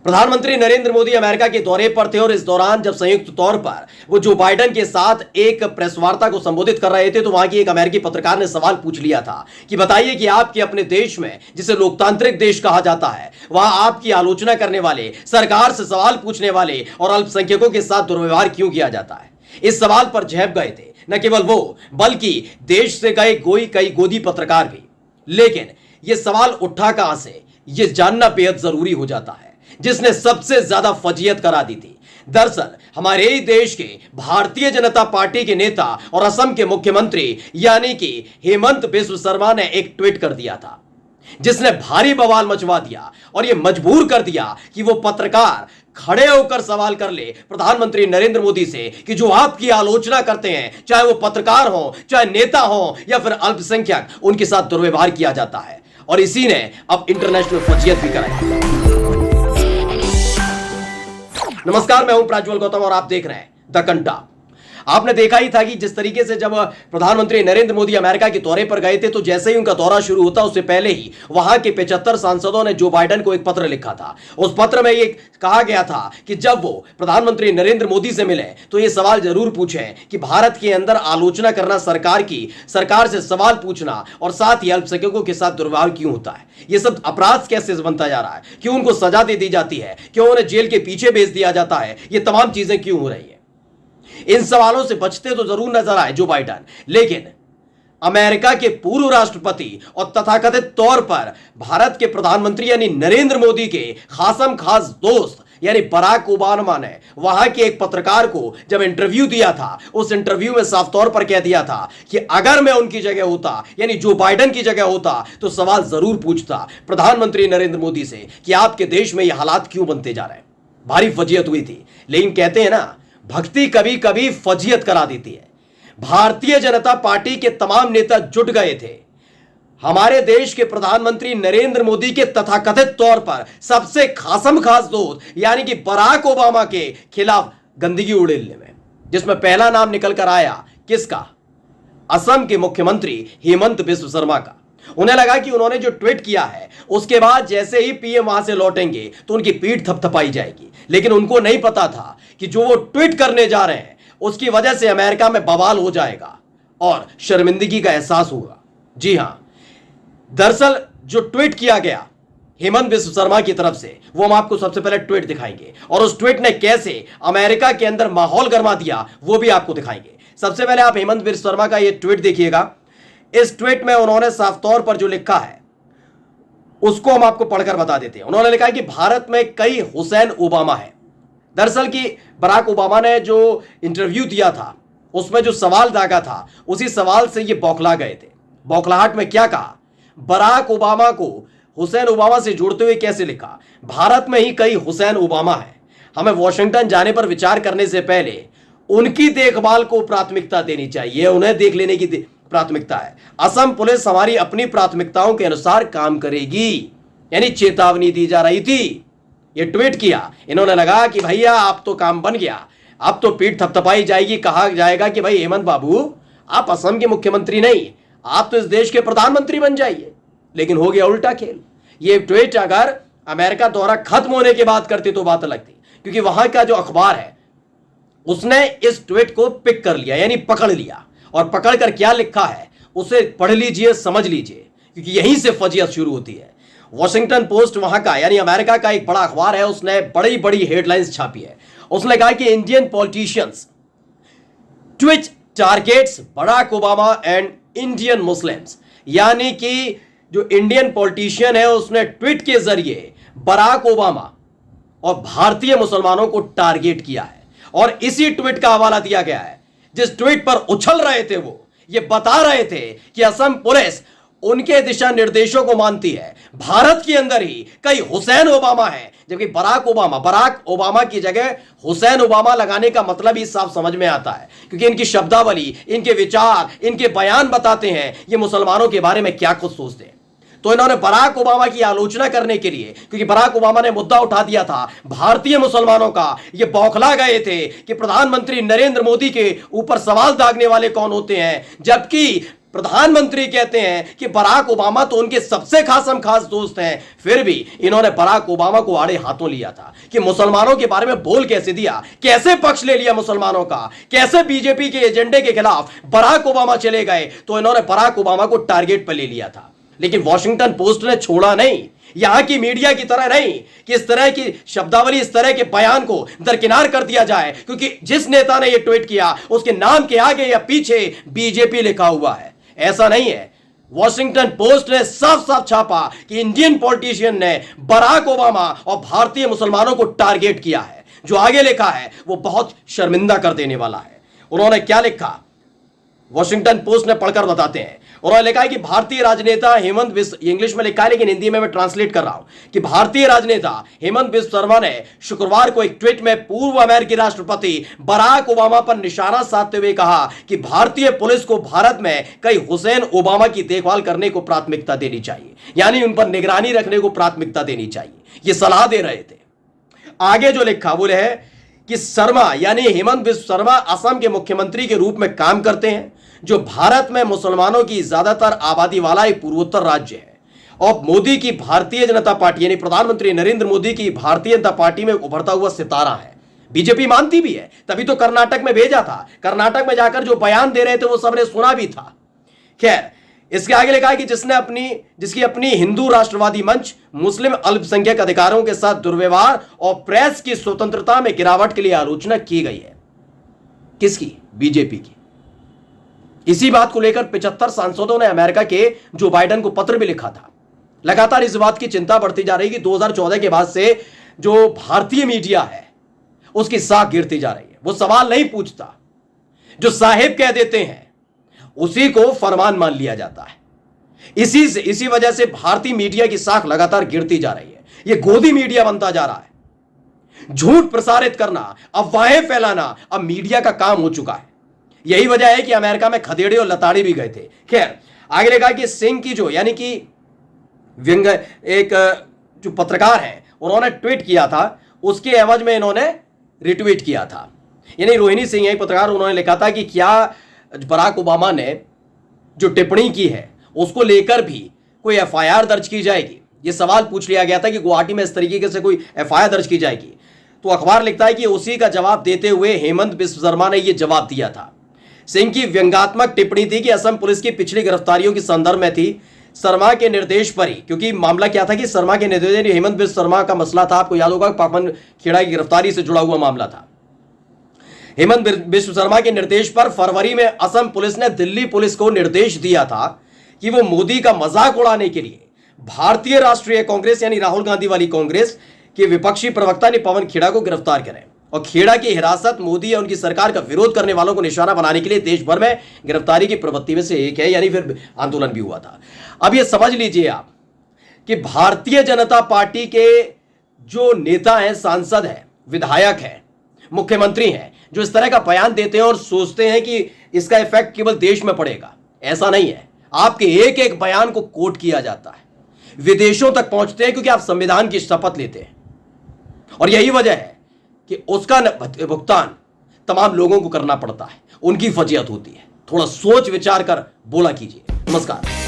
प्रधानमंत्री नरेंद्र मोदी अमेरिका के दौरे पर थे और इस दौरान जब संयुक्त तौर पर वो जो बाइडेन के साथ एक प्रेस वार्ता को संबोधित कर रहे थे तो वहां की एक अमेरिकी पत्रकार ने सवाल पूछ लिया था कि बताइए कि आपके अपने देश में जिसे लोकतांत्रिक देश कहा जाता है वहां आपकी आलोचना करने वाले, सरकार से सवाल पूछने वाले और अल्पसंख्यकों के साथ दुर्व्यवहार क्यों किया जाता है। इस सवाल पर झेप गए थे न केवल वो बल्कि देश से गए कई गोदी पत्रकार भी। लेकिन यह सवाल उठा कहां से, यह जानना बेहद जरूरी हो जाता है। जिसने सबसे ज्यादा फजीयत करा दी थी दरअसल हमारे ही देश के भारतीय जनता पार्टी के नेता और असम के मुख्यमंत्री यानी कि हेमंत बिस्व शर्मा ने एक ट्वीट कर दिया था जिसने भारी बवाल मचवा दिया और यह मजबूर कर दिया कि वो पत्रकार खड़े होकर सवाल कर ले प्रधानमंत्री नरेंद्र मोदी से कि जो आपकी आलोचना करते हैं, चाहे वो पत्रकार हो, चाहे नेता हो या फिर अल्पसंख्यक, उनके साथ दुर्व्यवहार किया जाता है। और इसी ने अब इंटरनेशनल फजीयत भी कराई। नमस्कार, मैं हूं प्रज्वल गौतम और आप देख रहे हैं द कंटा। आपने देखा ही था कि जिस तरीके से जब प्रधानमंत्री नरेंद्र मोदी अमेरिका के दौरे पर गए थे तो जैसे ही उनका दौरा शुरू होता उससे पहले ही वहां के 75 सांसदों ने जो बाइडेन को एक पत्र लिखा था। उस पत्र में ये कहा गया था कि जब वो प्रधानमंत्री नरेंद्र मोदी से मिले तो ये सवाल जरूर पूछें कि भारत के अंदर आलोचना करना, सरकार से सवाल पूछना और साथ ही अल्पसंख्यकों के साथ दुर्व्यवहार क्यों होता है, ये सब अपराध कैसे बनता जा रहा है, क्यों उनको सजा दे दी जाती है, क्यों उन्हें जेल के पीछे भेज दिया जाता है, ये तमाम चीजें क्यों हो रही है। इन सवालों से बचते तो जरूर नजर आए जो बाइडेन, लेकिन अमेरिका के पूर्व राष्ट्रपति और तथाकथित तौर पर भारत के प्रधानमंत्री यानी नरेंद्र मोदी के खासम खास दोस्त यानी बराक ओबामा ने वहां के एक पत्रकार को जब इंटरव्यू दिया था, उस इंटरव्यू में साफ तौर पर कह दिया था कि अगर मैं उनकी जगह होता यानी जो बाइडेन की जगह होता तो सवाल जरूर पूछता प्रधानमंत्री नरेंद्र मोदी से कि आपके देश में ये हालात क्यों बनते जा रहे हैं। भारी फजीयत हुई थी, लेकिन कहते हैं ना, भक्ति कभी कभी फजीयत करा देती है। भारतीय जनता पार्टी के तमाम नेता जुट गए थे हमारे देश के प्रधानमंत्री नरेंद्र मोदी के तथाकथित तौर पर सबसे खासम खास दोस्त यानी कि बराक ओबामा के खिलाफ गंदगी उड़ेलने में, जिसमें पहला नाम निकल कर आया किसका, असम के मुख्यमंत्री हेमंत बिस्व शर्मा का। उन्हें लगा कि उन्होंने जो ट्वीट किया है उसके बाद जैसे ही पीएम वहां से लौटेंगे तो उनकी पीठ थपथपाई जाएगी, लेकिन उनको नहीं पता था कि जो वो ट्वीट करने जा रहे हैं उसकी वजह से अमेरिका में बवाल हो जाएगा और शर्मिंदगी का एहसास होगा। जी हां, दरअसल जो ट्वीट किया गया हेमंत बिस्व शर्मा की तरफ से वो हम आपको सबसे पहले ट्वीट दिखाएंगे और उस ट्वीट ने कैसे अमेरिका के अंदर माहौल गर्मा दिया वो भी आपको दिखाएंगे। सबसे पहले आप हेमंत बिस्व शर्मा का ये ट्वीट देखिएगा। इस ट्वीट में उन्होंने साफ तौर पर जो लिखा है उसको हम आपको पढ़कर बता देते हैं। उन्होंने लिखा है कि भारत में कई हुसैन ओबामा है। दरअसल कि बराक ओबामा ने जो इंटरव्यू दिया था उसमें जो सवाल दागा था उसी सवाल से ये बौखला गए थे। बौखलाहट में क्या कहा, बराक ओबामा को हुसैन ओबामा से जोड़ते हुए कैसे लिखा, भारत में ही कई हुसैन ओबामा है, हमें वॉशिंगटन जाने पर विचार करने से पहले उनकी देखभाल को प्राथमिकता देनी चाहिए, उन्हें देख लेने की प्राथमिकता है। असम पुलिस हमारी अपनी प्राथमिकताओं के अनुसार काम करेगी, यानी चेतावनी दी जा रही थी। ये ट्वीट किया, इन्होंने लगा कि भैया आप तो काम बन गया, अब तो पीठ थपथपाई जाएगी, कहा जाएगा कि भाई हेमंत बाबू आप असम के मुख्यमंत्री नहीं, आप तो इस देश के प्रधानमंत्री बन जाइए। लेकिन हो गया उल्टा खेल। ये ट्वीट अगर अमेरिका दौरा खत्म होने के बाद करते तो बात अलग थी, क्योंकि वहां का जो अखबार है उसने इस ट्वीट को पिक कर लिया यानी पकड़ लिया और पकड़कर क्या लिखा है उसे पढ़ लीजिए, समझ लीजिए, क्योंकि यहीं से फजीयत शुरू होती है। वॉशिंगटन पोस्ट वहां का यानी अमेरिका का एक बड़ा अखबार है, उसने बड़ी बड़ी हेडलाइंस छापी है। उसने कहा कि Indian politicians tweet targets Barack Obama and Indian Muslims, यानी कि जो इंडियन पॉलिटिशियन है उसने ट्वीट के जरिए बराक ओबामा और भारतीय मुसलमानों को टारगेट किया है। और इसी ट्वीट का हवाला दिया गया है जिस ट्वीट पर उछल रहे थे वो ये बता रहे थे कि असम पुलिस उनके दिशा निर्देशों को मानती है, भारत के अंदर ही कई हुसैन ओबामा हैं, जबकि बराक ओबामा की जगह हुसैन ओबामा लगाने का मतलब ही साफ समझ में आता है, क्योंकि इनकी शब्दावली, इनके विचार, इनके बयान बताते हैं ये मुसलमानों के बारे में क्या कुछ सोचते हैं। तो इन्होंने बराक ओबामा की आलोचना करने के लिए, क्योंकि बराक ओबामा ने मुद्दा उठा दिया था भारतीय मुसलमानों का, ये बौखला गए थे कि प्रधानमंत्री नरेंद्र मोदी के ऊपर सवाल दागने वाले कौन होते हैं, जबकि प्रधानमंत्री कहते हैं कि बराक ओबामा तो उनके सबसे खास दोस्त हैं, फिर भी इन्होंने बराक ओबामा को आड़े हाथों लिया था कि मुसलमानों के बारे में बोल कैसे दिया, कैसे पक्ष ले लिया मुसलमानों का, कैसे बीजेपी के एजेंडे के खिलाफ बराक ओबामा चले गए तो इन्होंने बराक ओबामा को टारगेट पर ले लिया था। लेकिन वॉशिंगटन पोस्ट ने छोड़ा नहीं, यहां की मीडिया की तरह नहीं कि इस तरह की शब्दावली, इस तरह के बयान को दरकिनार कर दिया जाए क्योंकि जिस नेता ने यह ट्वीट किया उसके नाम के आगे या पीछे बीजेपी लिखा हुआ है। ऐसा नहीं है। वॉशिंगटन पोस्ट ने साफ साफ छापा कि इंडियन पॉलिटिशियन ने बराक ओबामा और भारतीय मुसलमानों को टारगेट किया है। जो आगे लिखा है वो बहुत शर्मिंदा कर देने वाला है। उन्होंने क्या लिखा, वॉशिंगटन पोस्ट ने पढ़कर बताते हैं। उन्होंने लिखा है कि भारतीय राजनेता हेमंत बिस्व, इंग्लिश में लिखा है लेकिन हिंदी में मैं ट्रांसलेट कर रहा हूं कि भारतीय राजनेता हेमंत बिस्व शर्मा ने शुक्रवार को एक ट्वीट में पूर्व अमेरिकी राष्ट्रपति बराक ओबामा पर निशाना साधते हुए कहा कि भारतीय पुलिस को भारत में कई हुसैन ओबामा की देखभाल करने को प्राथमिकता देनी चाहिए, यानी उन पर निगरानी रखने को प्राथमिकता देनी चाहिए। यह सलाह दे रहे थे। आगे जो लिखा वो है कि शर्मा यानी हेमंत बिस्व शर्मा असम के मुख्यमंत्री के रूप में काम करते हैं, जो भारत में मुसलमानों की ज्यादातर आबादी वाला एक पूर्वोत्तर राज्य है। और मोदी की भारतीय जनता पार्टी यानी प्रधानमंत्री नरेंद्र मोदी की भारतीय जनता पार्टी में उभरता हुआ सितारा है। बीजेपी मानती भी है, तभी तो कर्नाटक में भेजा था। कर्नाटक में जाकर जो बयान दे रहे थे वो सबने सुना भी था। खैर, इसके आगे लिखा है कि जिसकी अपनी हिंदू राष्ट्रवादी मंच मुस्लिम अल्पसंख्यक अधिकारों के साथ दुर्व्यवहार और प्रेस की स्वतंत्रता में गिरावट के लिए आलोचना की गई है। किसकी? बीजेपी की। इसी बात को लेकर 75 सांसदों ने अमेरिका के जो बाइडेन को पत्र भी लिखा था। लगातार इस बात की चिंता बढ़ती जा रही है कि 2014 के बाद से जो भारतीय मीडिया है उसकी साख गिरती जा रही है। वो सवाल नहीं पूछता, जो साहिब कह देते हैं उसी को फरमान मान लिया जाता है। इसी वजह से भारतीय मीडिया की साख लगातार गिरती जा रही है। यह गोदी मीडिया बनता जा रहा है। झूठ प्रसारित करना, अफवाहें फैलाना अब मीडिया का काम हो चुका है। यही वजह है कि अमेरिका में खदेड़े और लताड़ी भी गए थे। खैर, आगे लिखा कि सिंह की जो यानी कि एक जो पत्रकार है उन्होंने ट्वीट किया था, उसके एवज में इन्होंने रिट्वीट किया था। यानी रोहिणी सिंह एक पत्रकार, उन्होंने लिखा था कि क्या बराक ओबामा ने जो टिप्पणी की है उसको लेकर भी कोई एफआईआर दर्ज की जाएगी। यह सवाल पूछ लिया गया था कि गुवाहाटी में इस तरीके से कोई एफआईआर दर्ज की जाएगी। तो अखबार लिखता है कि उसी का जवाब देते हुए हेमंत बिस्व शर्मा ने यह जवाब दिया था। सिंह की व्यंग्यात्मक टिप्पणी थी कि असम पुलिस की पिछली गिरफ्तारियों की संदर्भ में थी, शर्मा के निर्देश पर ही। क्योंकि मामला क्या था कि शर्मा के निर्देश, हेमंत बिस्व शर्मा का मसला था, आपको याद होगा, पापन खेड़ा की गिरफ्तारी से जुड़ा हुआ मामला था। हेमंत बिस्व शर्मा के निर्देश पर फरवरी में असम पुलिस ने दिल्ली पुलिस को निर्देश दिया था कि वो मोदी का मजाक उड़ाने के लिए भारतीय राष्ट्रीय कांग्रेस यानी राहुल गांधी वाली कांग्रेस के विपक्षी प्रवक्ता ने पवन खेड़ा को गिरफ्तार करें। और खेड़ा की हिरासत मोदी और उनकी सरकार का विरोध करने वालों को निशाना बनाने के लिए देश भर में गिरफ्तारी की प्रवृत्ति में से एक है, यानी फिर आंदोलन भी हुआ था। अब यह समझ लीजिए आप कि भारतीय जनता पार्टी के जो नेता हैं, सांसद हैं, विधायक हैं, मुख्यमंत्री हैं, जो इस तरह का बयान देते हैं और सोचते हैं कि इसका इफेक्ट केवल देश में पड़ेगा, ऐसा नहीं है। आपके एक एक बयान को कोट किया जाता है, विदेशों तक पहुंचते हैं, क्योंकि आप संविधान की शपथ लेते हैं। और यही वजह है कि उसका भुगतान तमाम लोगों को करना पड़ता है, उनकी फजीहत होती है। थोड़ा सोच विचार कर बोला कीजिए। नमस्कार।